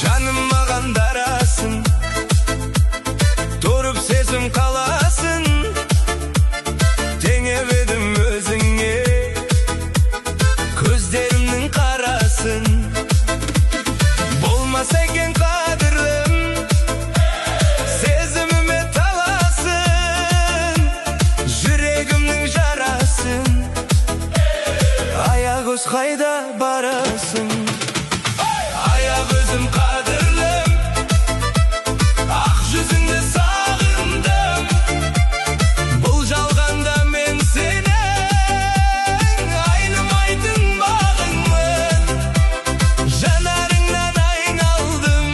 Жаным маған дарасын, тұрып сезім қаласын, теңебедім өзіңе көздерімнің қарасын. Болмаса екен қадірлім, сезіміме таласын, жүрегімнің жарасын, аягөз қайда барасың? Ayak özüm kadirlim, ақ жүзіңді сағындым, бұл жалғанда мен сенің айнымайтын бағыңмын. Жанарыңнан айналдым,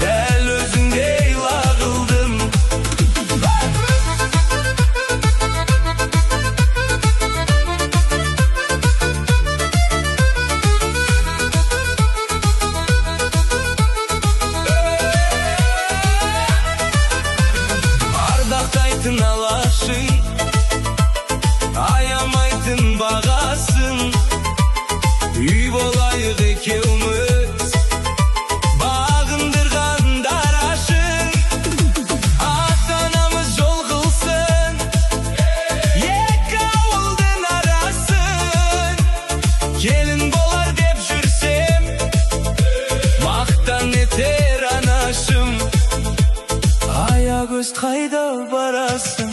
дәл өзіңдей лағылдым. Ардақтайтын алашың, аямайтын бағасын, үй болайық екеуміз, бағындырған дарашың. Ата-анамыз жол қылсын, екі ауылдың арасын, келін болар деп жүрсем, мақтан етер анашым. Ayak öz қайда барасың?